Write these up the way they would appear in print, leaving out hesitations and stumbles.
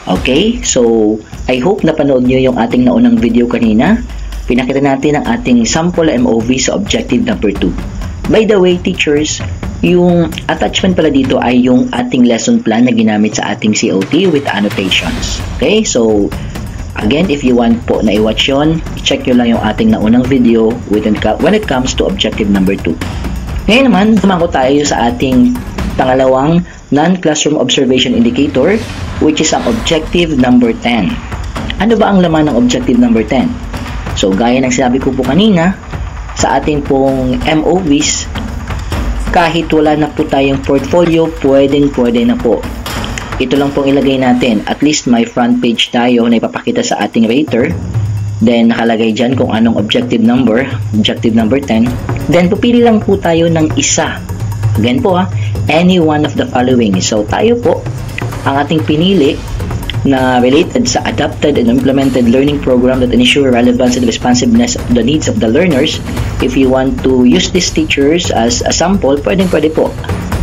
Okay, so I hope napanood nyo yung ating naunang video kanina. Pinakita natin ang ating sample MOV sa objective number 2. By the way, teachers, yung attachment pala dito ay yung ating lesson plan na ginamit sa ating COT with annotations. Okay, so again, if you want po na i-watch yun, check nyo lang yung ating naunang video when it comes to objective number 2. Ngayon naman, sumako tayo sa ating pangalawang non-classroom observation indicator, which is ang objective number 10. Ano ba ang laman ng objective number 10? So, gaya ng sinabi ko po kanina, sa ating pong MOVs, kahit wala na po tayong portfolio, pwede na po. Ito lang pong ilagay natin. At least may front page tayo na ipapakita sa ating rater. Then, nakalagay dyan kung anong objective number 10. Then, pupili lang po tayo ng isa. Again po any one of the following. So, tayo po, ang ating pinili na related sa adapted and implemented learning program that ensure relevance and responsiveness of the needs of the learners. If you want to use these teachers as a sample, pwede po.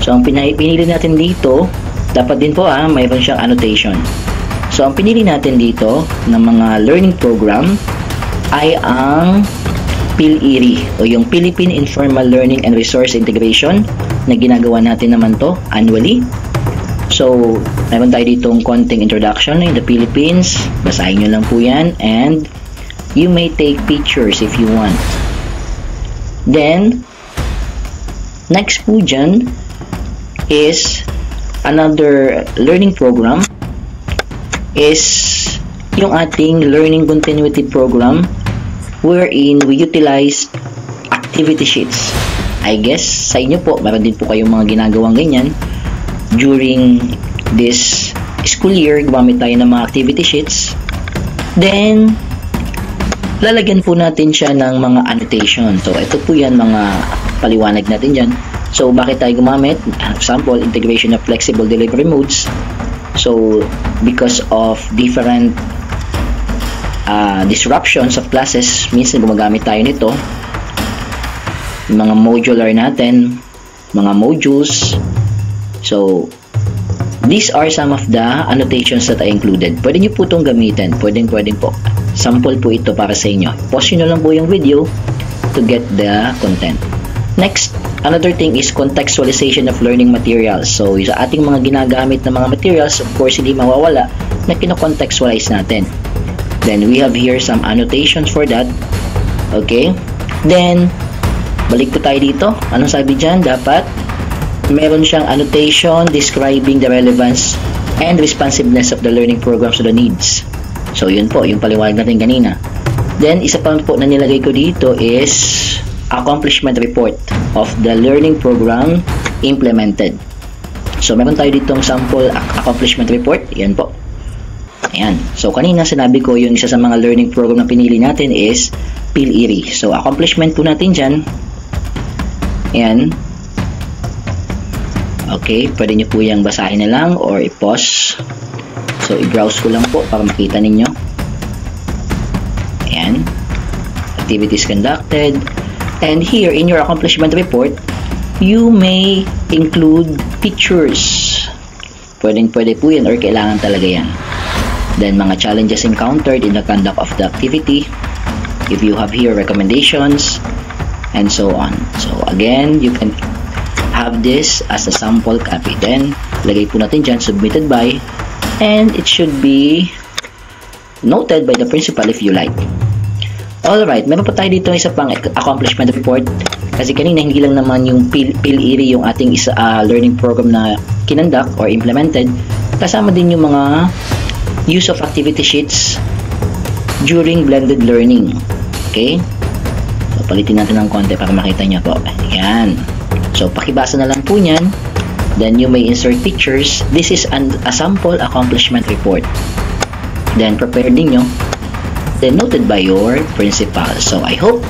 So, ang pinili natin dito, dapat din po mayroon siyang annotation. So, ang pinili natin dito ng mga learning program ay ang PhilErie o yung Philippine Informal Learning and Resource Integration na ginagawa natin naman to annually. So, mayroon tayo ditong konting introduction in the Philippines. Basahin nyo lang po yan and you may take pictures if you want. Then, next po dyan is another learning program is yung ating learning continuity program wherein we utilize activity sheets. I guess sa inyo po, meron din po kayong mga ginagawang ganyan. During this school year, gumamit tayo ng mga activity sheets. Then, lalagyan po natin siya ng mga annotation. So, ito po yan, mga paliwanag natin dyan. So, bakit tayo gumamit? Example, integration of flexible delivery modes. So, because of different disruptions of classes, minsan gumagamit tayo nito. Mga modular natin, mga modules. So, these are some of the annotations that I included. Pwede nyo po itong gamitin. Pwede po. Sample po ito para sa inyo. Pause nyo lang po yung video to get the content. Next, another thing is contextualization of learning materials. So, sa ating mga ginagamit na mga materials, of course, hindi mawawala na kino-contextualize natin. Then, we have here some annotations for that. Okay? Then, balik po tayo dito. Anong sabi dyan? Dapat meron siyang annotation describing the relevance and responsiveness of the learning programs to the needs. So, yun po, yung paliwanag natin kanina. Then, isa pa po na nilagay ko dito is accomplishment report of the learning program implemented. So, meron tayo ditong sample accomplishment report. Yan po. Ayan. So, kanina sinabi ko yung isa sa mga learning program na pinili natin is PhilErie. So, accomplishment po natin dyan. Ayan. Okay. Pwede nyo po yung basahin na lang or i-pause. So, i-browse ko lang po para makita ninyo. Ayan. Activities conducted. And here, in your accomplishment report, you may include pictures. Pwede po yan or kailangan talaga yan. Then, mga challenges encountered in the conduct of the activity. If you have here recommendations, and so on. So, again, you can have this as a sample copy. Then, lagay po natin dyan, submitted by, and it should be noted by the principal if you like. Alright, meron pa tayo dito isa pang accomplishment report. Kasi kanina, hindi lang naman yung PhilErie yung ating learning program na kinonduct or implemented. Kasama din yung mga use of activity sheets during blended learning. Okay? So, palitin natin ng konti para makita nyo po. Ayan. So, pakibasa na lang po nyan. Then, you may insert pictures. This is a sample accomplishment report. Then, prepare din nyo. Then, noted by your principal. So, I hope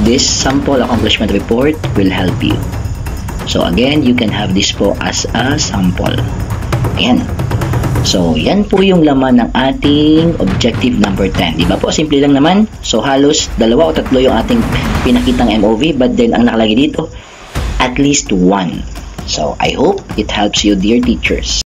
this sample accomplishment report will help you. So, again, you can have this po as a sample. Ayan. So, yan po yung laman ng ating objective number 10. Diba po? Simple lang naman. So, halos 2 o 3 yung ating pinakitang MOV. But then, ang nakalagay dito, at least 1. So, I hope it helps you, dear teachers.